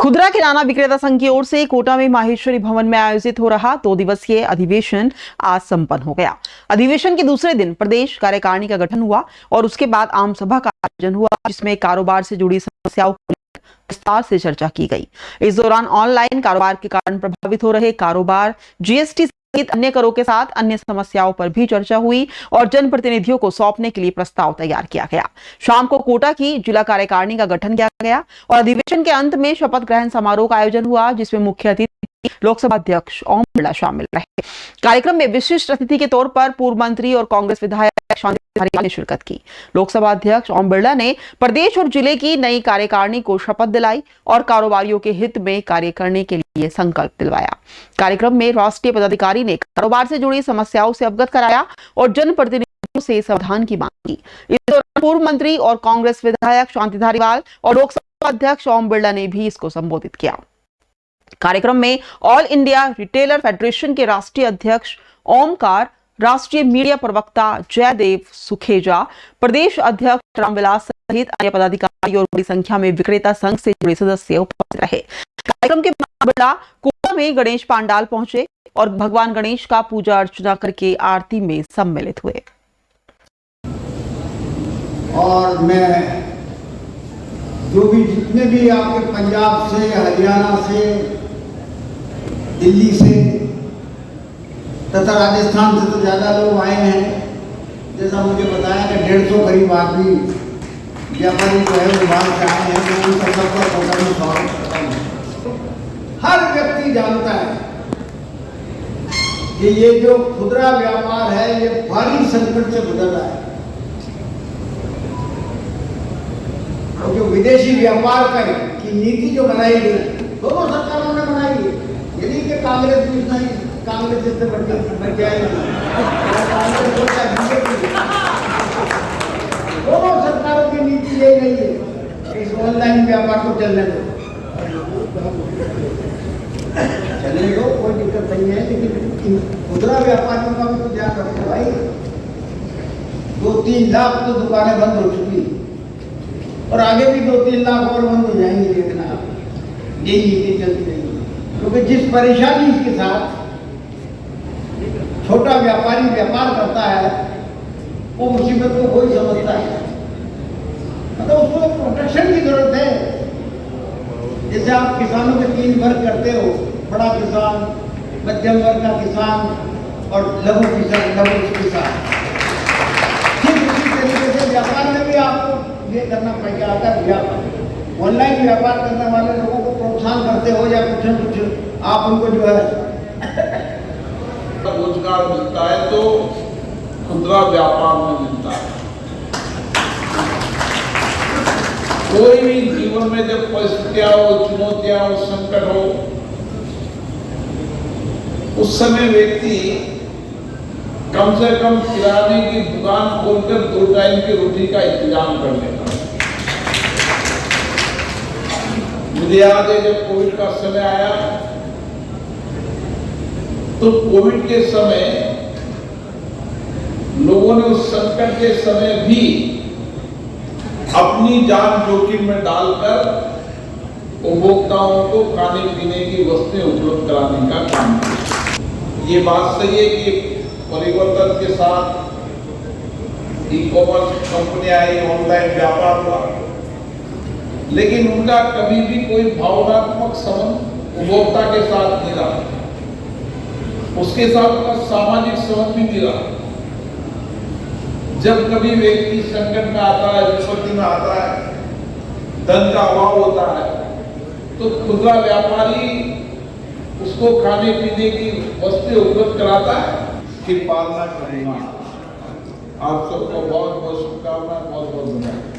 खुदरा किराना विक्रेता संघ की ओर से कोटा में माहेश्वरी भवन में आयोजित हो रहा 2 दिवसीय अधिवेशन आज संपन्न हो गया। अधिवेशन के दूसरे दिन प्रदेश कार्यकारिणी का गठन हुआ और उसके बाद आम सभा का आयोजन हुआ, जिसमें कारोबार से जुड़ी समस्याओं को विस्तार से चर्चा की गई। इस दौरान ऑनलाइन कारोबार के कारण प्रभावित हो रहे कारोबार, जीएसटी सहित अन्य करों के साथ अन्य समस्याओं पर भी चर्चा हुई और जनप्रतिनिधियों को सौंपने के लिए प्रस्ताव तैयार किया गया। शाम को कोटा की जिला कार्यकारिणी का गठन किया गया और अधिवेशन के अंत में शपथ ग्रहण समारोह का आयोजन हुआ, जिसमें मुख्य अतिथि लोकसभा अध्यक्ष ओम बिरला शामिल रहे। कार्यक्रम में विशिष्ट अतिथि के तौर पर पूर्व मंत्री और कांग्रेस विधायक शांति धारीवाल ने शिरकत की। लोकसभा अध्यक्ष ओम बिरला ने प्रदेश और जिले की नई कार्यकारिणी को शपथ दिलाई और कारोबारियों के हित में कार्य करने के लिए संकल्प दिलवाया। कार्यक्रम में राष्ट्रीय पदाधिकारी ने कारोबार से जुड़ी समस्याओं से अवगत कराया और जनप्रतिनिधियों से समाधान की मांग की। इस दौरान पूर्व मंत्री और कांग्रेस विधायक शांति धारीवाल और लोकसभा अध्यक्ष ओम बिरला ने भी इसको संबोधित किया। कार्यक्रम में ऑल इंडिया रिटेलर फेडरेशन के राष्ट्रीय अध्यक्ष ओमकार, राष्ट्रीय मीडिया प्रवक्ता जयदेव सुखेजा, प्रदेश अध्यक्ष रामविलास सहित अन्य पदाधिकारी और बड़ी संख्या में विक्रेता संघ से जुड़े सदस्य उपस्थित रहे। कार्यक्रम के बाद कोटा में गणेश पांडाल पहुंचे और भगवान गणेश का पूजा अर्चना करके आरती में सम्मिलित हुए। और मैं जो भी जितने भी आपके पंजाब से, हरियाणा से, दिल्ली से तथा राजस्थान से तो ज़्यादा लोग आए हैं। जैसा मुझे बताया कि 150 करीब आदमी व्यापारी जो है वो बाहर से आए हैं, तो उनका सबका कोटा में स्वागत करता हूँ। हर व्यक्ति जानता है कि ये जो खुदरा व्यापार है ये भारी संकट से गुजर रहा है। और जो विदेशी व्यापार की नीति जो बनाई गई, दोनों सरकारों ने बनाई है। यदि कि कांग्रेस भी नहीं, कांग्रेस इससे बढ़ के आई, दोनों सरकारों की नीति यही नहीं है इस ऑनलाइन व्यापार को चलने दो, कोई दिक्कत नहीं है। लेकिन खुदरा व्यापारियों का भी तो ध्यान रखो भाई। 2-3 लाख तो दुकानें बंद हो चुकी और आगे भी 2-3 लाख और बंद हो जाएंगे। देखना यही नीति चलती रहेगी, क्योंकि जिस परेशानी के साथ छोटा व्यापारी व्यापार करता है वो मुसीबत को कोई समझता है, मतलब उसको एक प्रोटेक्शन की जरूरत है। जैसे आप किसानों के 3 वर्ग करते हो, बड़ा किसान, मध्यम वर्ग का किसान और लघु किसान। ठीक उसी तरीके से व्यापार में भी आपको ये करना पड़ेगा। अगर व्यापार ऑनलाइन व्यापार करने वाले लोगों को प्रोत्साहन करते हो या कुछ आप उनको जो है रोजगार मिलता है तो खुदरा व्यापार में मिलता है। कोई भी जीवन में जब परिस्थितियां हो, चुनौतियां हो, संकट हो, उस समय व्यक्ति कम से कम किराने की दुकान खोलकर 2 टाइम की रोटी का इंतजाम कर लेता है। मुझे याद है जब कोविड का समय आया तो कोविड के समय लोगों ने उस संकट के समय भी अपनी जान जोखिम में डालकर उपभोक्ताओं को खाने पीने की वस्तुएं उपलब्ध कराने का काम किया। ये बात सही है कि परिवर्तन के साथ ई-कॉमर्स कंपनी आई, ऑनलाइन व्यापार हुआ, लेकिन उनका कभी भी कोई भावनात्मक संबंध उपभोक्ता के साथ नहीं रहा। उसके साथ उनका सामाजिक संबंध भी नहीं रहा। जब कभी व्यक्ति संकट में आता है, विपत्ति में आता है, धन का अभाव होता है, तो खुदरा व्यापारी उसको खाने पीने की वस्तुएं उपलब्ध कराता है कि पालना करूंगा। आप सबको बहुत बहुत शुभकामनाएं, बहुत बहुत धन्यवाद।